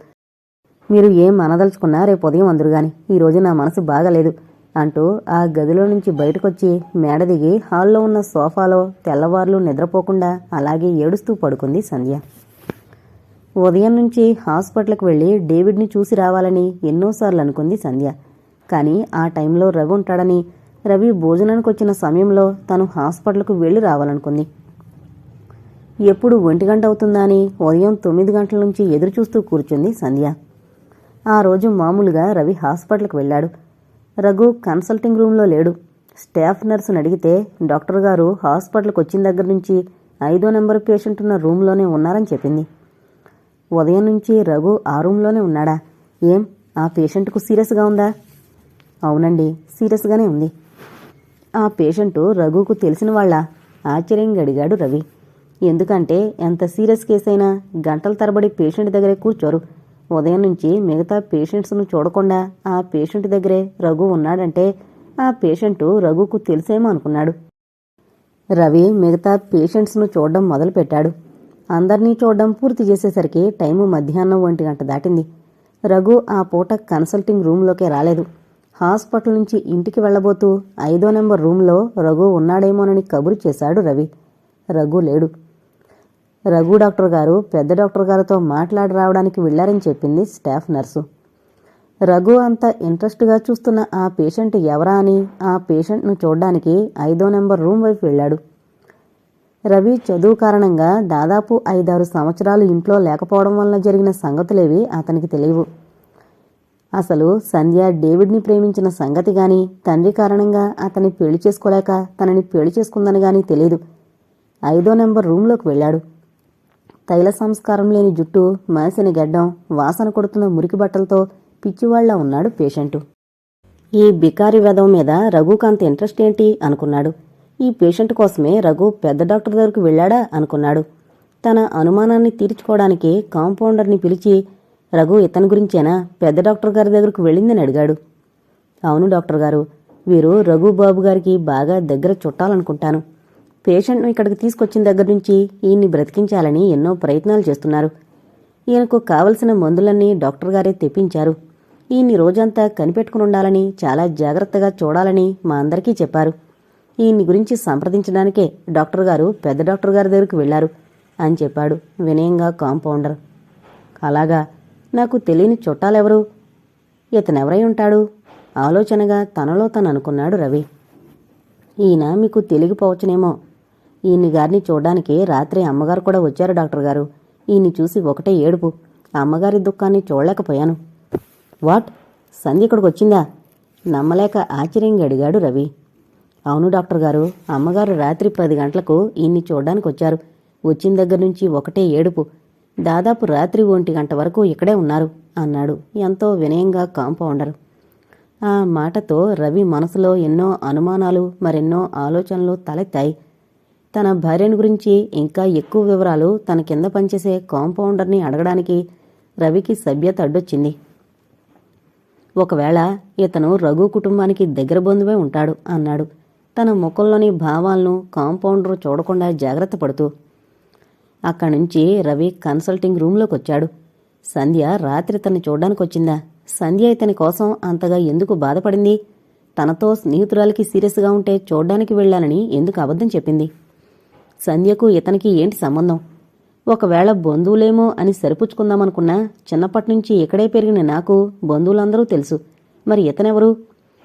మీరు ఏం అనదలుచుకున్నా రేపు ఉదయం అందురుగాని. ఈరోజు నా మనసు బాగాలేదు అంటూ ఆ గదిలో నుంచి బయటకొచ్చి మేడ దిగి హాల్లో ఉన్న సోఫాలో తెల్లవార్లు నిద్రపోకుండా అలాగే ఏడుస్తూ పడుకుంది సంధ్య. ఉదయం నుంచి హాస్పిటల్కి వెళ్ళి డేవిడ్ని చూసి రావాలని ఎన్నోసార్లు అనుకుంది సంధ్య. కానీ ఆ టైంలో రవి ఉంటాడని, రవి భోజనానికి వచ్చిన సమయంలో తను హాస్పిటల్కు వెళ్ళి రావాలనుకుంది. ఎప్పుడు 1 గంట అవుతుందా అని ఉదయం 9 గంటల నుంచి ఎదురుచూస్తూ కూర్చుంది సంధ్య. ఆ రోజు మామూలుగా రవి హాస్పిటల్కి వెళ్ళాడు. రఘు కన్సల్టింగ్ రూంలో లేడు. స్టాఫ్ నర్సును అడిగితే డాక్టర్ గారు హాస్పిటల్కి వచ్చిన దగ్గర నుంచి 5వ నెంబర్ పేషెంట్ ఉన్న రూంలోనే ఉన్నారని చెప్పింది. ఉదయం నుంచి రఘు ఆ రూంలోనే ఉన్నాడా? ఏం, ఆ పేషెంట్కు సీరియస్గా ఉందా? అవునండి, సీరియస్గానే ఉంది. ఆ పేషెంటు రఘుకు తెలిసిన వాళ్ళ? ఆశ్చర్యంగా అడిగాడు రవి. ఎందుకంటే ఎంత సీరియస్ కేసైనా గంటల తరబడి పేషెంట్ దగ్గరే కూర్చోరు. ఉదయం నుంచి మిగతా పేషెంట్స్ను చూడకుండా ఆ పేషెంట్ దగ్గరే రఘు ఉన్నాడంటే ఆ పేషెంటు రఘుకు తెలిసేమో అనుకున్నాడు. రవి మిగతా పేషెంట్స్ను చూడడం మొదలుపెట్టాడు. అందర్నీ చూడడం పూర్తి చేసేసరికి టైము మధ్యాహ్నం 1 గంట దాటింది. రఘు ఆ పూట కన్సల్టింగ్ రూంలోకే రాలేదు. హాస్పిటల్ నుంచి ఇంటికి వెళ్లబోతూ 5వ నెంబర్ రూంలో రఘు ఉన్నాడేమోనని కబురు చేశాడు రవి. రఘు లేడు. రఘు డాక్టర్ గారు పెద్ద డాక్టర్ గారితో మాట్లాడి రావడానికి వెళ్లారని చెప్పింది స్టాఫ్ నర్సు. రఘు అంత ఇంట్రెస్ట్గా చూస్తున్న ఆ పేషెంట్ ఎవరా అని ఆ పేషెంట్ను చూడ్డానికి 5వ నెంబర్ రూమ్ వైపు వెళ్లాడు. రవి చదువు కారణంగా దాదాపు 5-6 సంవత్సరాలు ఇంట్లో లేకపోవడం వలన జరిగిన సంగతులేవి అతనికి తెలియవు. అసలు సంధ్య డేవిడ్ని ప్రేమించిన సంగతి గాని, తండ్రి కారణంగా అతన్ని పెళ్లి చేసుకోలేక తనని పెళ్లి చేసుకుందని గాని తెలీదు. 5వ నెంబర్ రూంలోకి వెళ్ళాడు. తైల సంస్కారం లేని జుట్టు, మాసిన గెడ్డం, వాసన కొడుతున్న మురికి బట్టలతో పిచ్చివాళ్లా ఉన్నాడు పేషెంటు. ఈ బికారి వెధవ మీద రఘుకాంత్ ఇంట్రెస్ట్ ఏంటి అనుకున్నాడు. ఈ పేషెంట్ కోసమే రఘు పెద్ద డాక్టర్ దగ్గరకు వెళ్ళాడా అనుకున్నాడు. తన అనుమానాన్ని తీర్చుకోవడానికి కాంపౌండర్ని పిలిచి, రఘు ఇతని గురించేనా పెద్ద డాక్టర్ గారి దగ్గరకు వెళ్ళిందని అడిగాడు. అవును డాక్టర్ గారు, వీరు రఘు బాబు గారికి బాగా దగ్గర చుట్టాలనుకుంటాను. పేషెంట్ను ఇక్కడికి తీసుకొచ్చిన దగ్గర నుంచి ఈయన్ని బ్రతికించాలని ఎన్నో ప్రయత్నాలు చేస్తున్నారు. ఈయనకు కావలసిన మందులన్నీ డాక్టర్ గారే తెప్పించారు. ఈయన్ని రోజంతా కనిపెట్టుకుని ఉండాలని, చాలా జాగ్రత్తగా చూడాలని మా అందరికీ చెప్పారు. ఈయన్ని గురించి సంప్రదించడానికే డాక్టర్ గారు పెద్ద డాక్టర్ గారి దగ్గరకు వెళ్లారు అని చెప్పాడు వినయంగా కాంపౌండర్. అలాగా, నాకు తెలియని చుట్టాలెవరు? ఇతనెవరై ఉంటాడు? ఆలోచనగా తనలో తను అనుకున్నాడు రవి. ఈయన మీకు తెలియకపోవచ్చునేమో. ఈయన్ని గారిని చూడ్డానికి రాత్రి అమ్మగారు కూడా వచ్చారు డాక్టర్ గారు. ఈయన్ని చూసి ఒకటే ఏడుపు. అమ్మగారి దుఃఖాన్ని చూడలేకపోయాను. వాట్, సంధ్య ఇక్కడికి వచ్చిందా? నమ్మలేక ఆశ్చర్యంగా అడిగాడు రవి. అవును డాక్టర్ గారు, అమ్మగారు రాత్రి 10 గంటలకు ఈయన్ని చూడ్డానికి వచ్చారు. వచ్చిన దగ్గర నుంచి ఒకటే ఏడుపు. దాదాపు రాత్రి 1 గంట వరకు ఇక్కడే ఉన్నారు అన్నాడు ఎంతో వినయంగా కాంపౌండర్. ఆ మాటతో రవి మనసులో ఎన్నో అనుమానాలు, మరెన్నో ఆలోచనలు తలెత్తాయి. తన భార్యను గురించి ఇంకా ఎక్కువ వివరాలు తన కింద పనిచేసే కాంపౌండర్ని అడగడానికి రవికి సభ్యత అడ్డొచ్చింది. ఒకవేళ ఇతను రఘు కుటుంబానికి దగ్గర బంధువే ఉంటాడు అన్నాడు తన ముఖంలోని భావాలను కాంపౌండర్ చూడకుండా జాగ్రత్త పడుతూ. అక్కడి నుంచి రవి కన్సల్టింగ్ రూంలోకి వచ్చాడు. సంధ్య రాత్రి తన్ని చూడ్డానికి వచ్చిందా? సంధ్య ఇతని కోసం అంతగా ఎందుకు బాధపడింది? తనతో స్నేహితురాలికి సీరియస్గా ఉంటే చూడ్డానికి వెళ్లానని ఎందుకు అబద్ధం చెప్పింది? సంధ్యకు ఇతనికి ఏంటి సంబంధం? ఒకవేళ బంధువులేమో అని సరిపుచ్చుకుందామనుకున్నా, చిన్నప్పటినుంచి ఇక్కడే పెరిగిన నాకు బంధువులందరూ తెలుసు. మరి ఇతనెవరు?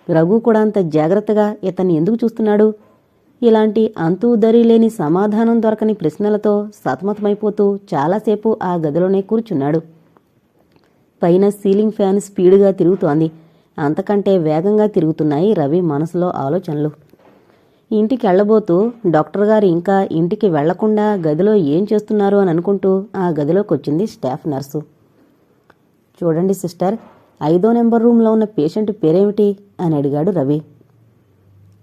రఘు కూడా అంత జాగ్రత్తగా ఇతన్ని ఎందుకు చూస్తున్నాడు? ఇలాంటి అంతూదరి లేని సమాధానం దొరకని ప్రశ్నలతో సతమతమైపోతూ చాలాసేపు ఆ గదిలోనే కూర్చున్నాడు. పైన సీలింగ్ ఫ్యాన్ స్పీడుగా తిరుగుతోంది. అంతకంటే వేగంగా తిరుగుతున్నాయి రవి మనసులో ఆలోచనలు. ఇంటికి వెళ్లబోతూ డాక్టర్ గారు ఇంకా ఇంటికి వెళ్లకుండా గదిలో ఏం చేస్తున్నారు అని అనుకుంటూ ఆ గదిలోకి వచ్చింది స్టాఫ్ నర్సు. చూడండి సిస్టర్, 5వ నెంబర్ రూమ్లో ఉన్న పేషెంట్ పేరేమిటి అని అడిగాడు రవి.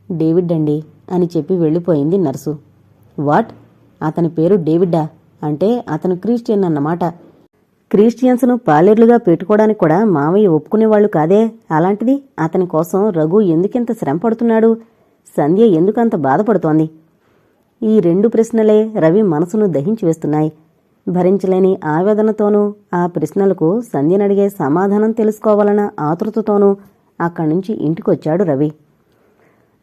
డేవిడ్ అండి అని చెప్పి వెళ్ళిపోయింది నర్సు. వాట్, అతని పేరు డేవిడ్డా? అంటే అతను క్రిస్టియన్ అన్నమాట. క్రిస్టియన్స్ను పాలేర్లుగా పెట్టుకోవడానికి కూడా మావయ్య ఒప్పుకునేవాళ్లు కాదే. అలాంటిది అతని కోసం రఘు ఎందుకింత శ్రమ పడుతున్నాడు? సంధ్య ఎందుకంత బాధపడుతోంది? ఈ 2 ప్రశ్నలే రవి మనసును దహించి వేస్తున్నాయి. భరించలేని ఆవేదనతోనూ, ఆ ప్రశ్నలకు సంధ్యనడిగే సమాధానం తెలుసుకోవాలన్న ఆతృతతోనూ అక్కడి నుంచి ఇంటికొచ్చాడు రవి.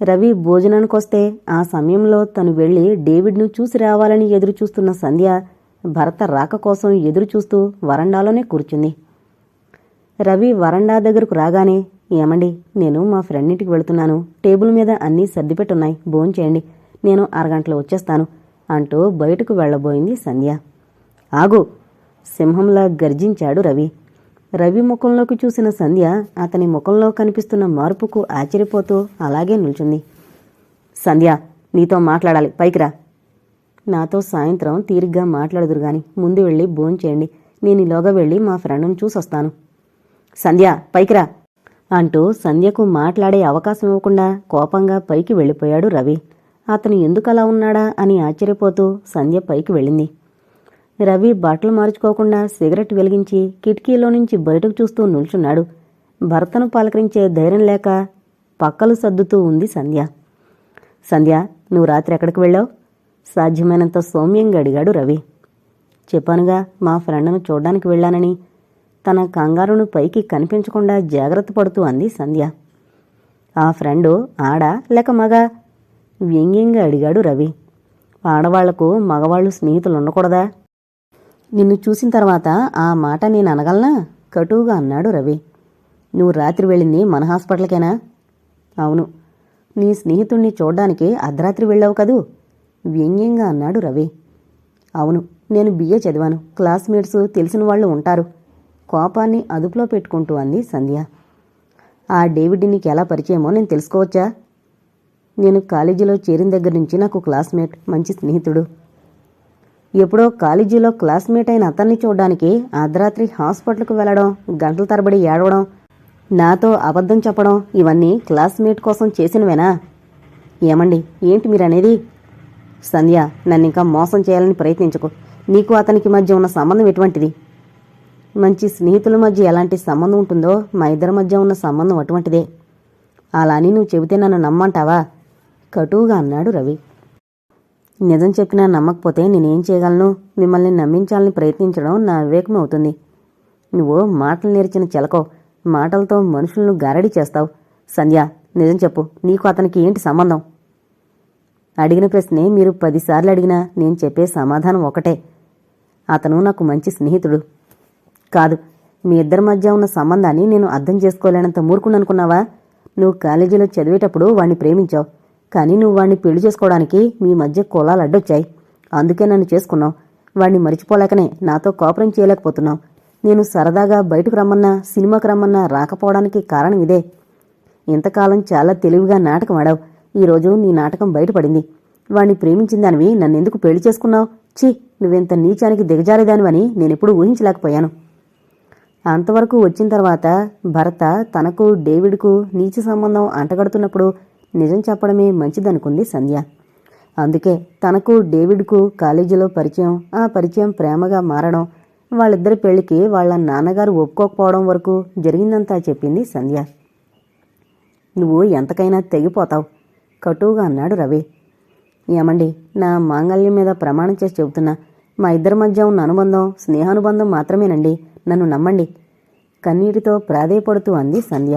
రవి భోజనానికొస్తే ఆ సమయంలో తను వెళ్లి డేవిడ్ను చూసి రావాలని ఎదురుచూస్తున్న సంధ్య భర్త రాక కోసం ఎదురుచూస్తూ వరండాలోనే కూర్చుంది. రవి వరండా దగ్గరకు రాగానే, ఏమండి, నేను మా ఫ్రెండ్ ఇంటికి వెళుతున్నాను. టేబుల్ మీద అన్నీ సర్దిపెట్టున్నాయి, భోంచేయండి, నేను అరగంటలో వచ్చేస్తాను అంటూ బయటకు వెళ్లబోయింది సంధ్య. ఆగు, సింహంలా గర్జించాడు రవి. రవి ముఖంలోకి చూసిన సంధ్య అతని ముఖంలో కనిపిస్తున్న మార్పుకు ఆశ్చర్యపోతూ అలాగే నిల్చుంది. సంధ్య, నీతో మాట్లాడాలి, పైకి రా. నాతో సాయంత్రం తీరిగ్గా మాట్లాడుదురుగాని ముందు వెళ్ళి భోంచేయండి, నేను ఈలోగా వెళ్ళి మా ఫ్రెండ్ను చూసొస్తాను. సంధ్య, పైకిరా అంటూ సంధ్యకు మాట్లాడే అవకాశం ఇవ్వకుండా కోపంగా పైకి వెళ్ళిపోయాడు రవి. అతను ఎందుకలా ఉన్నాడా అని ఆశ్చర్యపోతూ సంధ్య పైకి వెళ్ళింది. రవి బట్టలు మార్చుకోకుండా సిగరెట్ వెలిగించి కిటికీలో నుంచి బయటకు చూస్తూ నిల్చున్నాడు. భర్తను పలకరించే ధైర్యం లేక పక్కలు సర్దుతూ ఉంది సంధ్య. సంధ్య, నువ్వు రాత్రి ఎక్కడికి వెళ్ళావు? సాధ్యమైనంత సౌమ్యంగా అడిగాడు రవి. చెప్పానుగా, మా ఫ్రెండ్ను చూడ్డానికి వెళ్ళానని. తన కంగారును పైకి కనిపించకుండా జాగ్రత్త పడుతూ అంది సంధ్య. ఆ ఫ్రెండు ఆడా లేక మగా? వ్యంగ్యంగా అడిగాడు రవి. ఆడవాళ్లకు మగవాళ్లు స్నేహితులు ఉండకూడదా? నిన్ను చూసిన తర్వాత ఆ మాట నేను అనగలనా? కటువుగా అన్నాడు రవి. నువ్వు రాత్రి వెళ్ళింది మన హాస్పిటల్కేనా? అవును. నీ స్నేహితుణ్ణి చూడ్డానికి అర్ధరాత్రి వెళ్ళావు కదూ? వ్యంగ్యంగా అన్నాడు రవి. అవును, నేను బిఏ చదివాను, క్లాస్మేట్స్ తెలిసిన వాళ్ళు ఉంటారు. కోపాన్ని అదుపులో పెట్టుకుంటూ అంది సంధ్య. ఆ డేవిడ్ నీకు ఎలా పరిచయమో నేను తెలుసుకోవచ్చా? నేను కాలేజీలో చేరిన దగ్గర నుంచి నాకు క్లాస్మేట్, మంచి స్నేహితుడు. ఎప్పుడో కాలేజీలో క్లాస్మేట్ అయిన అతన్ని చూడ్డానికి అర్ధరాత్రి హాస్పిటల్కు వెళ్లడం, గంటల తరబడి ఏడవడం, నాతో అబద్ధం చెప్పడం, ఇవన్నీ క్లాస్మేట్ కోసం చేసినవేనా? ఏమండి, ఏంటి మీరనేది? సంధ్య, నన్నింకా మోసం చేయాలని ప్రయత్నించకు. నీకు అతనికి మధ్య ఉన్న సంబంధం ఎటువంటిది? మంచి స్నేహితుల మధ్య ఎలాంటి సంబంధం ఉంటుందో మా ఇద్దరి మధ్య ఉన్న సంబంధం అటువంటిదే. అలా అని నువ్వు చెబితే నన్ను నమ్మంటావా? కటువుగా అన్నాడు రవి. నిజం చెప్పినా నమ్మకపోతే నేనేం చేయగలను? మిమ్మల్ని నమ్మించాలని ప్రయత్నించడం నా వివేకమే అవుతుంది. నువ్వు మాటలు నేర్చిన చిలకో, మాటలతో మనుషులను గారడీ చేస్తావు. సంధ్య, నిజం చెప్పు, నీకు అతనికి ఏంటి సంబంధం? అడిగిన ప్రశ్నే మీరు 10 సార్లు అడిగినా నేను చెప్పే సమాధానం ఒకటే. అతను నాకు మంచి స్నేహితుడు. కాదు, మీ ఇద్దరి మధ్య ఉన్న సంబంధాన్ని నేను అర్థం చేసుకోలేనంత మూర్ఖుననుకున్నావా? నువ్వు కాలేజీలో చదివేటప్పుడు వాణ్ణి ప్రేమించావు, కానీ నువ్వు వాణ్ణి పెళ్లి చేసుకోవడానికి మీ మధ్య కులాలు అడ్డొచ్చాయి. అందుకే నన్ను చేసుకున్నావు. వాణ్ణి మరిచిపోలేకనే నాతో కోపరం చేయలేకపోతున్నావు. నేను సరదాగా బయటకు రమ్మన్నా, సినిమాకు రమ్మన్నా రాకపోవడానికి కారణం ఇదే. ఇంతకాలం చాలా తెలివిగా నాటకం ఆడావు. ఈరోజు నీ నాటకం బయటపడింది. వాణ్ణి ప్రేమించిందానివి నన్నెందుకు పెళ్లి చేసుకున్నావు? ఛీ, నువ్వెంత నీచానికి దిగజారేదానివని నేనెప్పుడూ ఊహించలేకపోయాను. అంతవరకు వచ్చిన తర్వాత భర్త తనకు డేవిడ్కు నీచ సంబంధం అంటగడుతున్నప్పుడు నిజం చెప్పడమే మంచిదనుకుంది సంధ్య. అందుకే తనకు డేవిడ్కు కాలేజీలో పరిచయం, ఆ పరిచయం ప్రేమగా మారడం, వాళ్ళిద్దరి పెళ్లికి వాళ్ళ నాన్నగారు ఒప్పుకోకపోవడం వరకు జరిగిందంతా చెప్పింది సంధ్య. నువ్వు ఎంతకైనా తెగిపోతావు, కటువుగా అన్నాడు రవి. ఏమండి, నా మాంగళ్యం మీద ప్రమాణం చేసి చెబుతున్నా, మా ఇద్దరి మధ్య ఉన్న అనుబంధం స్నేహానుబంధం మాత్రమేనండి. నన్ను నమ్మండి, కన్నీటితో ప్రాధేయపడుతూ అంది సంధ్య.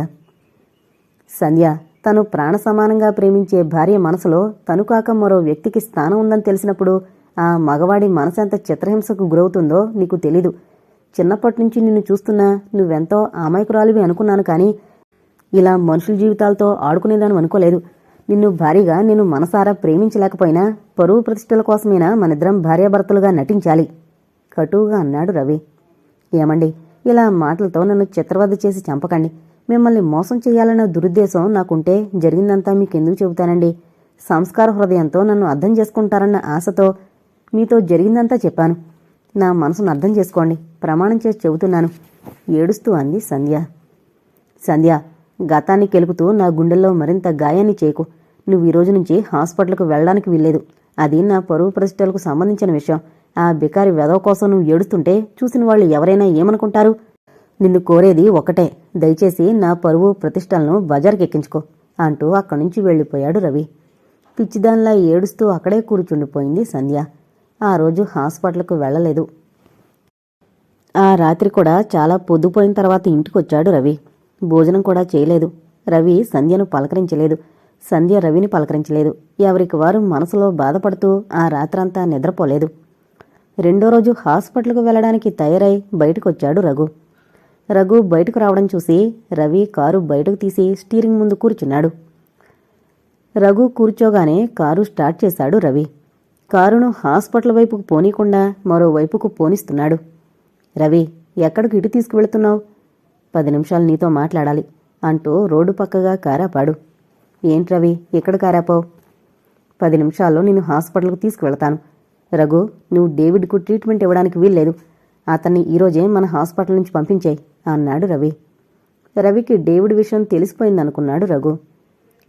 సంధ్య, తను ప్రాణ సమానంగా ప్రేమించే భార్య మనసులో తను కాక మరో వ్యక్తికి స్థానం ఉందని తెలిసినప్పుడు ఆ మగవాడి మనసెంత చిత్రహింసకు గురవుతుందో నీకు తెలీదు. చిన్నప్పటి నుంచి నిన్ను చూస్తున్నా నువ్వెంతో అమాయకురాలివి అనుకున్నాను, కానీ ఇలా మనుషుల జీవితాలతో ఆడుకునేదాను అనుకోలేదు. నిన్ను భారీగా నేను మనసారా ప్రేమించలేకపోయినా పరువు ప్రతిష్టల కోసమైనా మనిద్దరం భార్యాభర్తలుగా నటించాలి, కటువుగా అన్నాడు రవి. ఏమండి, ఇలా మాటలతో నన్ను చిత్రవధ చేసి చంపకండి. మిమ్మల్ని మోసం చేయాలన్న దురుద్దేశం నాకుంటే జరిగిందంతా మీకెందుకు చెబుతానండి? సంస్కార హృదయంతో నన్ను అర్థం చేసుకుంటారన్న ఆశతో మీతో జరిగిందంతా చెప్పాను. నా మనసును అర్థం చేసుకోండి, ప్రమాణం చేసి చెబుతున్నాను, ఏడుస్తూ అంది సంధ్య. సంధ్య, గతాన్ని కెలుకుతూ నా గుండెల్లో మరింత గాయాన్ని చేయకు. నువ్వు ఈ రోజు నుంచి హాస్పిటల్కు వెళ్ళడానికి వీల్లేదు. అది నా పరువు ప్రతిష్టలకు సంబంధించిన విషయం. ఆ బికారి వెధవ కోసం నువ్వు ఏడుస్తుంటే చూసిన వాళ్ళు ఎవరైనా ఏమనుకుంటారు? నిన్ను కోరేది ఒకటే, దయచేసి నా పరువు ప్రతిష్టలను బజార్కెక్కించుకో అంటూ అక్కడి నుంచి వెళ్ళిపోయాడు రవి. పిచ్చిదానిలా ఏడుస్తూ అక్కడే కూర్చుండిపోయింది సంధ్య. ఆ రోజు హాస్పిటల్కు వెళ్ళలేదు. ఆ రాత్రి కూడా చాలా పొద్దుపోయిన తర్వాత ఇంటికొచ్చాడు రవి. భోజనం కూడా చేయలేదు. రవి సంధ్యను పలకరించలేదు, సంధ్య రవిని పలకరించలేదు. ఎవరికి వారు మనసులో బాధపడుతూ ఆ రాత్రంతా నిద్రపోలేదు. రెండో రోజు హాస్పిటల్కు వెళ్ళడానికి తయారై బయటకొచ్చాడు రఘు. రఘు బయటకు రావడం చూసి రవి కారు బయటకు తీసి స్టీరింగ్ ముందు కూర్చున్నాడు. రఘు కూర్చోగానే కారు స్టార్ట్ చేశాడు రవి. కారును హాస్పిటల్ వైపుకు పోనీకుండా మరోవైపుకు పోనిస్తున్నాడు. రవి, ఎక్కడికి ఇటు తీసుకువెళుతున్నావు? 10 నిమిషాలు నీతో మాట్లాడాలి అంటూ రోడ్డు పక్కగా కారాపాడు. ఏంటి రవి, ఎక్కడ కారాపావు? 10 నిమిషాల్లో నేను హాస్పిటల్కు తీసుకువెళతాను. రఘు, నువ్వు డేవిడ్కు ట్రీట్మెంట్ ఇవ్వడానికి వీల్లేదు. అతన్ని ఈరోజే మన హాస్పిటల్ నుంచి పంపించేయి అన్నాడు రవి. రవికి డేవిడ్ విషయం తెలిసిపోయిందనుకున్నాడు రఘు.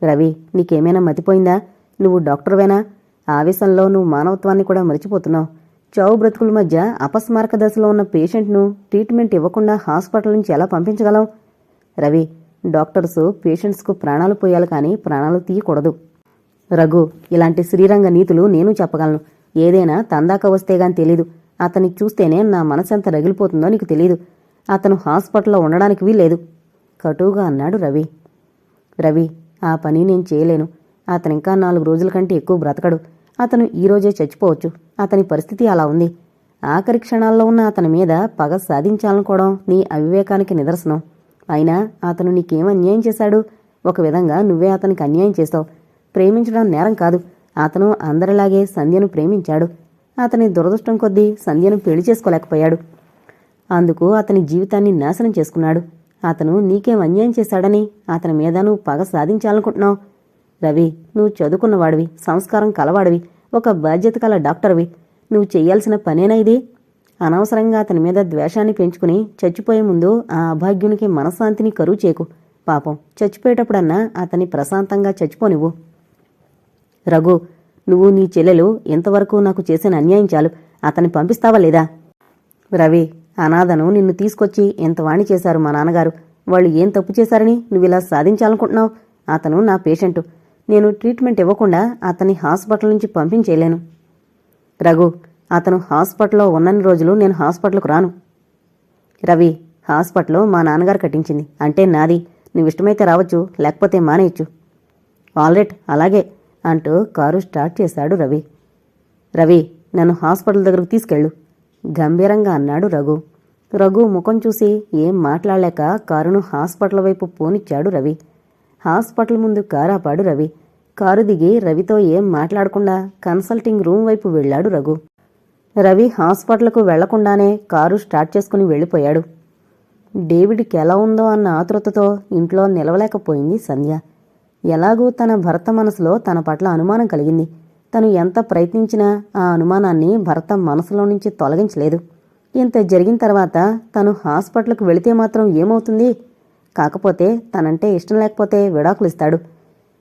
రవి, నీకేమైనా మతిపోయిందా? నువ్వు డాక్టర్వేనా? ఆవేశంలో నువ్వు మానవత్వాన్ని కూడా మరిచిపోతున్నావు. చావు బ్రతుకుల మధ్య అపస్మారక దశలో ఉన్న పేషెంట్ను ట్రీట్మెంట్ ఇవ్వకుండా హాస్పిటల్ నుంచి ఎలా పంపించగలవు? రవి, డాక్టర్సు పేషెంట్స్కు ప్రాణాలు పోయాలి కానీ ప్రాణాలు తీయకూడదు. రఘు, ఇలాంటి శ్రీరంగ నీతులు నేను చెప్పగలను. ఏదైనా తందాక వస్తేగాని తెలీదు. అతన్ని చూస్తేనే నా మనసెంత రగిలిపోతుందో నీకు తెలీదు. అతను హాస్పిటల్లో ఉండడానికి వీల్లేదు, కటువుగా అన్నాడు రవి. రవి, ఆ పని నేను చేయలేను. అతనింకా 4 రోజుల కంటే ఎక్కువ బ్రతకడు. అతను ఈరోజే చచ్చిపోవచ్చు. అతని పరిస్థితి అలా ఉంది. ఆఖరి క్షణాల్లో ఉన్న అతని మీద పగ సాధించాలనుకోవడం నీ అవివేకానికి నిదర్శనం. అయినా అతను నీకేం అన్యాయం చేశాడు? ఒక విధంగా నువ్వే అతనికి అన్యాయం చేస్తావు. ప్రేమించడం నేరం కాదు. అతను అందరిలాగే సంధ్యను ప్రేమించాడు. అతని దురదృష్టం కొద్దీ సంధ్యను పెళ్లి చేసుకోలేకపోయాడు. అందుకు అతని జీవితాన్ని నాశనం చేసుకున్నాడు. అతను నీకేం అన్యాయం చేశాడని అతని మీద నువ్వు పగ సాధించాలనుకుంటున్నావు? రవి, నువ్వు చదువుకున్నవాడివి, సంస్కారం కలవాడివి, ఒక బాధ్యత కల డాక్టర్వి. నువ్వు చెయ్యాల్సిన పనేనా ఇది? అనవసరంగా అతని మీద ద్వేషాన్ని పెంచుకుని చచ్చిపోయే ముందు ఆ అభాగ్యునికి మనశ్శాంతిని కరువు చేయకు. పాపం, చచ్చిపోయేటప్పుడన్నా అతన్ని ప్రశాంతంగా చచ్చిపోనివ్వు. రఘు, నువ్వు నీ చెల్లెలు ఇంతవరకు నాకు చేసిన అన్యాయం చాలు. అతన్ని పంపిస్తావా లేదా? రవి, అనాథను నిన్ను తీసుకొచ్చి ఇంతవాణి చేశారు మా నాన్నగారు. వాళ్ళు ఏం తప్పు చేశారని నువ్విలా సాధించాలనుకుంటున్నావు? అతను నా పేషెంటు. నేను ట్రీట్మెంట్ ఇవ్వకుండా అతన్ని హాస్పిటల్ నుంచి పంపించేయలేను. రఘు, అతను హాస్పిటల్లో ఉన్నన్ని రోజులు నేను హాస్పిటల్కు రాను. రవి, హాస్పిటల్లో మా నాన్నగారు కట్టించింది, అంటే నాది. నువ్విష్టమైతే రావచ్చు, లేకపోతే మానేయచ్చు. ఆల్రైట్, అలాగే అంటూ కారు స్టార్ట్ చేశాడు రవి. రవి, నన్ను హాస్పిటల్ దగ్గరకు తీసుకెళ్ళు గంభీరంగా అన్నాడు రఘు. రఘు ముఖం చూసి ఏం మాట్లాడలేక కారును హాస్పిటల్ వైపు పోనిచ్చాడు రవి. హాస్పిటల్ ముందు కారు ఆపాడు రవి. కారు దిగి రవితో ఏం మాట్లాడకుండా కన్సల్టింగ్ రూమ్ వైపు వెళ్ళాడు రఘు. రవి హాస్పిటల్కు వెళ్లకుండానే కారు స్టార్ట్ చేసుకుని వెళ్ళిపోయాడు. డేవిడ్కి ఎలా ఉందో అన్న ఆతృతతో ఇంట్లో నిలవలేకపోయింది సంధ్య. ఎలాగూ తన భర్త మనసులో తన పట్ల అనుమానం కలిగింది. తను ఎంత ప్రయత్నించినా ఆ అనుమానాన్ని భర్త మనసులో నుంచి తొలగించలేదు. ఇంత జరిగిన తర్వాత తను హాస్పిటల్కు వెళితే మాత్రం ఏమవుతుంది? కాకపోతే తనంటే ఇష్టం లేకపోతే విడాకులు ఇస్తాడు.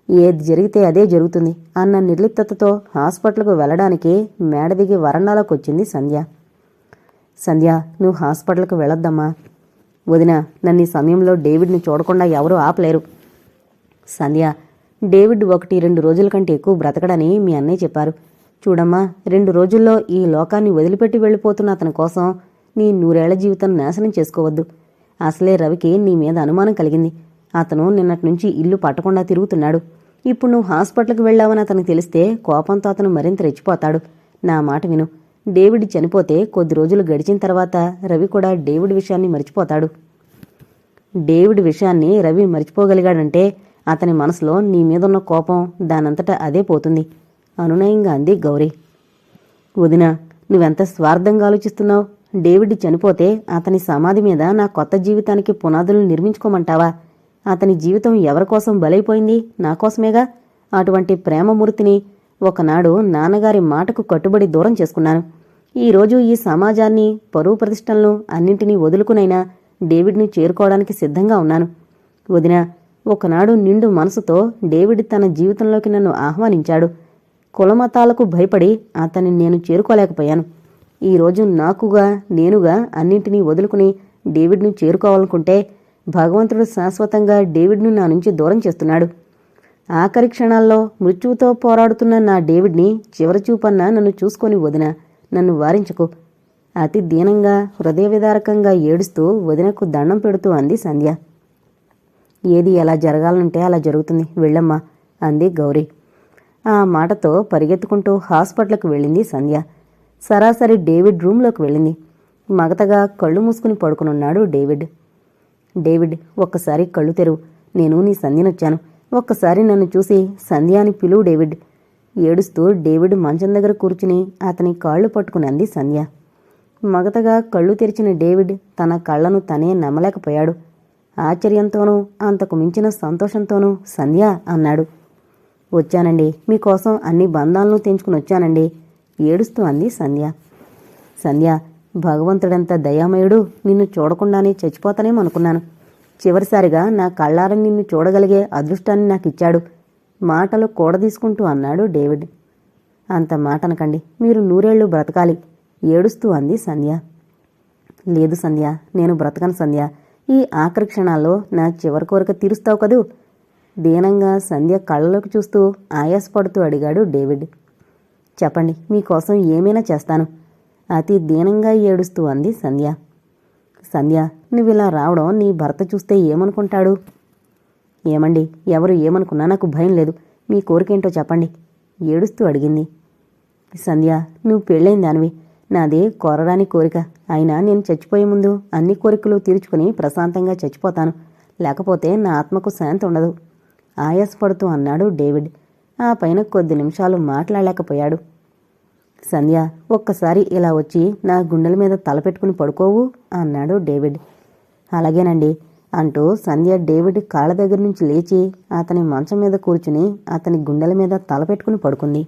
ఏది జరిగితే అదే జరుగుతుంది అన్న నిర్లిప్తతతో హాస్పిటల్కు వెళ్లడానికి మేడ దిగి వరండాలోకి వచ్చింది సంధ్య. సంధ్య, నువ్వు హాస్పిటల్కు వెళ్ళొద్దమ్మా. వదినా, నన్ను ఈ సమయంలో డేవిడ్ని చూడకుండా ఎవరూ ఆపలేరు. సంధ్య, డేవిడ్ 1-2 రోజుల కంటే ఎక్కువ బ్రతకడని మీ అన్నయ్య చెప్పారు. చూడమ్మా, 2 రోజుల్లో ఈ లోకాన్ని వదిలిపెట్టి వెళ్ళిపోతున్న అతని కోసం నీ 100 ఏళ్ల జీవితం నాశనం చేసుకోవద్దు. అసలే రవికి నీ మీద అనుమానం కలిగింది. అతను నిన్నటి నుంచి ఇల్లు పట్టకుండా తిరుగుతున్నాడు. ఇప్పుడు నువ్వు హాస్పిటల్కి వెళ్ళావని అతనికి తెలిస్తే కోపంతో అతను మరింత రెచ్చిపోతాడు. నా మాట విను. డేవిడ్ చనిపోతే కొద్ది రోజులు గడిచిన తర్వాత రవి కూడా డేవిడ్ విషయాన్ని మర్చిపోతాడు. డేవిడ్ విషయాన్ని రవి మర్చిపోగలిగాడంటే అతని మనసులో నీ మీదున్న కోపం దానంతటా అదే పోతుంది అనునయంగా అంది గౌరీ. వదినా, నువ్వెంత స్వార్థంగా ఆలోచిస్తున్నావు? డేవిడ్ చనిపోతే అతని సమాధి మీద నా కొత్త జీవితానికి పునాదులు నిర్మించుకోమంటావా? అతని జీవితం ఎవరికోసం బలైపోయింది? నా కోసమేగా. అటువంటి ప్రేమమూర్తిని ఒకనాడు నాన్నగారి మాటకు కట్టుబడి దూరం చేసుకున్నాను. ఈరోజు ఈ సమాజాన్ని, పరువు ప్రతిష్టలను అన్నింటినీ వదులుకునైనా డేవిడ్ని చేరుకోవడానికి సిద్ధంగా ఉన్నాను. వదినా, ఒకనాడు నిండు మనసుతో డేవిడ్ తన జీవితంలోకి నన్ను ఆహ్వానించాడు. కులమతాలకు భయపడి అతన్ని నేను చేరుకోలేకపోయాను. ఈరోజు నేనుగా అన్నింటినీ వదులుకుని డేవిడ్ను చేరుకోవాలనుకుంటే భగవంతుడు శాశ్వతంగా డేవిడ్ను నా నుంచి దూరం చేస్తున్నాడు. ఆఖరి క్షణాల్లో మృత్యువుతో పోరాడుతున్న నా డేవిడ్ని చివరి చూపన్నా నన్ను చూసుకొని వదినా, నన్ను వారించకు. అతి దీనంగా హృదయ విదారకంగా ఏడుస్తూ వదినకు దండం పెడుతూ అంది సంధ్య. ఏది ఎలా జరగాలంటే అలా జరుగుతుంది, వెళ్ళమ్మా అంది గౌరీ. ఆ మాటతో పరిగెత్తుకుంటూ హాస్పిటల్కి వెళ్ళింది సంధ్య. సరాసరి డేవిడ్ రూంలోకి వెళ్ళింది. మగతగా కళ్ళు మూసుకుని పడుకునున్నాడు డేవిడ్. డేవిడ్, ఒక్కసారి కళ్ళు తెరువు. నేను నీ సంధ్యనొచ్చాను. ఒక్కసారి నన్ను చూసి సంధ్య అని పిలువు డేవిడ్. ఏడుస్తూ డేవిడ్ మంచం దగ్గర కూర్చుని అతని కాళ్ళు పట్టుకుని అంది సంధ్య. మగతగా కళ్ళు తెరిచిన డేవిడ్ తన కళ్లను తనే నమ్మలేకపోయాడు. ఆశ్చర్యంతోనూ అంతకు మించిన సంతోషంతోనూ సంధ్య అన్నాడు. వచ్చానండి, మీకోసం అన్ని బంధాలను తెంచుకుని వచ్చానండి ఏడుస్తూ అంది సంధ్య. సంధ్య, భగవంతుడంత దయామయుడు, నిన్ను చూడకుండానే చచ్చిపోతానేమనుకున్నాను. చివరిసారిగా నా కళ్ళారని నిన్ను చూడగలిగే అదృష్టాన్ని నాకిచ్చాడు మాటలు కూడదీసుకుంటూ అన్నాడు డేవిడ్. అంత మాట అనకండి, మీరు 100 ఏళ్లు బ్రతకాలి ఏడుస్తూ అంది సంధ్య. లేదు సంధ్య, నేను బ్రతకను సంధ్య. ఈ ఆఖరి క్షణాల్లో నా చివరి కోరిక తీరుస్తావు కదూ? దీనంగా సంధ్య కళ్ళలోకి చూస్తూ ఆయాసపడుతూ అడిగాడు డేవిడ్. చెప్పండి, మీకోసం ఏమైనా చేస్తాను అతి దీనంగా ఏడుస్తూ అంది సంధ్య. సంధ్య, నువ్విలా రావడం నీ భర్త చూస్తే ఏమనుకుంటాడు? ఏమండి, ఎవరు ఏమనుకున్నా నాకు భయం లేదు. మీ కోరికేంటో చెప్పండి ఏడుస్తూ అడిగింది. సంధ్య, నువ్వు పెళ్ళైన దానివి. నాదే కోరరాని కోరిక. అయినా నేను చచ్చిపోయే ముందు అన్ని కోరికలు తీర్చుకుని ప్రశాంతంగా చచ్చిపోతాను. లేకపోతే నా ఆత్మకు శాంతి ఉండదు ఆయాసపడుతూ అన్నాడు డేవిడ్. ఆ పైన కొద్ది నిమిషాలు మాట్లాడలేకపోయాడు. సంధ్య, ఒక్కసారి ఇలా వచ్చి నా గుండెల మీద తలపెట్టుకుని పడుకోవు అన్నాడు డేవిడ్. అలాగేనండి అంటూ సంధ్య డేవిడ్ కాళ్ళ దగ్గర నుంచి లేచి అతని మంచం మీద కూర్చుని అతని గుండెల మీద తలపెట్టుకుని పడుకుంది.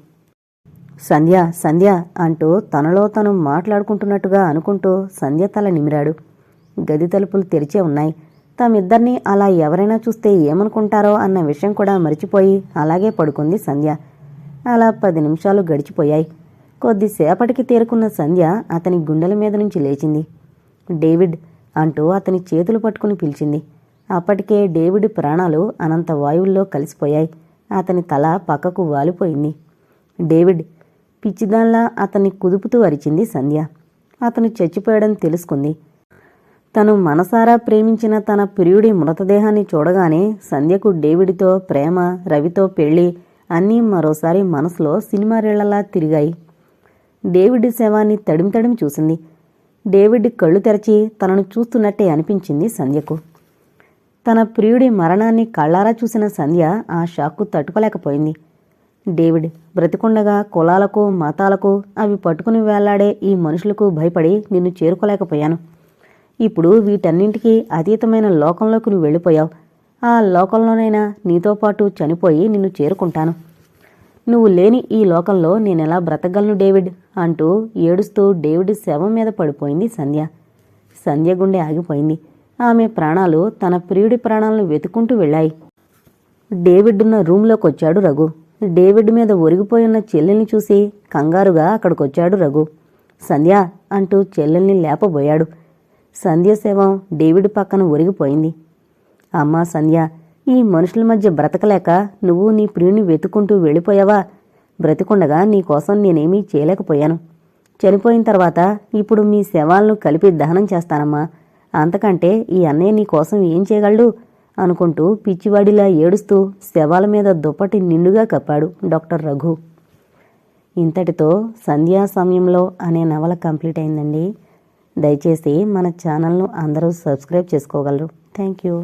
సంధ్య, సంధ్య అంటూ తనలో తను మాట్లాడుకుంటున్నట్టుగా అనుకుంటూ సంధ్య తల నిమిరాడు. గది తలుపులు తెరిచే ఉన్నాయి. తామిద్దరినీ అలా ఎవరైనా చూస్తే ఏమనుకుంటారో అన్న విషయం కూడా మరిచిపోయి అలాగే పడుకుంది సంధ్య. అలా 10 నిమిషాలు గడిచిపోయాయి. కొద్దిసేపటికి తేరుకున్న సంధ్య అతని గుండెల మీద నుంచి లేచింది. డేవిడ్ అంటూ అతని చేతులు పట్టుకుని పిలిచింది. అప్పటికే డేవిడ్ ప్రాణాలు అనంత వాయువుల్లో కలిసిపోయాయి. అతని తల పక్కకు వాలిపోయింది. డేవిడ్ పిచ్చిదాన్లా అతన్ని కుదుపుతూ అరిచింది సంధ్య. అతను చచ్చిపోయాడని తెలుసుకుంది. తను మనసారా ప్రేమించిన తన ప్రియుడి మృతదేహాన్ని చూడగానే సంధ్యకు డేవిడ్తో ప్రేమ, రవితో పెళ్లి అన్నీ మరోసారి మనసులో సినిమా రీళ్లలా తిరిగాయి. డేవిడ్ శవాన్ని తడిమి చూసింది. డేవిడ్ కళ్ళు తెరచి తనను చూస్తున్నట్టే అనిపించింది సంధ్యకు. తన ప్రియుడి మరణాన్ని కళ్ళారా చూసిన సంధ్య ఆ షాక్కు తట్టుకోలేకపోయింది. డేవిడ్ బ్రతికుండగా కులాలకు, మతాలకు, అవి పట్టుకుని వేలాడే ఈ మనుషులకు భయపడి నిన్ను చేరుకోలేకపోయాను. ఇప్పుడు వీటన్నింటికీ అతీతమైన లోకంలోకి నువ్వు వెళ్ళిపోయావు. ఆ లోకంలోనైనా నీతో పాటు చనిపోయి నిన్ను చేరుకుంటాను. నువ్వు లేని ఈ లోకంలో నేనెలా బ్రతకగలను డేవిడ్ అంటూ ఏడుస్తూ డేవిడ్ శవం మీద పడిపోయింది సంధ్య. సంధ్య గుండె ఆగిపోయింది. ఆమె ప్రాణాలు తన ప్రియుడి ప్రాణాలను వెతుక్కుంటూ వెళ్ళాయి. డేవిడ్ ఉన్న రూంలోకి వచ్చాడు రఘు. డేవిడ్ మీద ఒరిగిపోయున్న చెల్లెల్ని చూసి కంగారుగా అక్కడికొచ్చాడు రఘు. సంధ్య అంటూ చెల్లెల్ని లేపబోయాడు. సంధ్య శవం డేవిడ్ పక్కన ఒరిగిపోయింది. అమ్మా సంధ్య, ఈ మనుషుల మధ్య బ్రతకలేక నువ్వు నీ ప్రియుని వెతుక్కుంటూ వెళ్ళిపోయావా? బ్రతికుండగా నీకోసం నేనేమీ చేయలేకపోయాను. చనిపోయిన తర్వాత ఇప్పుడు మీ శవాలను కలిపి దహనం చేస్తానమ్మా. అంతకంటే ఈ అన్నయ్య నీకోసం ఏం చేయగలడు అనుకుంటూ పిచ్చివాడిలా ఏడుస్తూ శవాల మీద దుప్పటి నిండుగా కప్పాడు డాక్టర్ రఘు. ఇంతటితో సంధ్యా సమయంలో అనే నవల కంప్లీట్ అయిందండి. దయచేసి మన ఛానల్ను అందరూ సబ్స్క్రైబ్ చేసుకోగలరు. Thank you.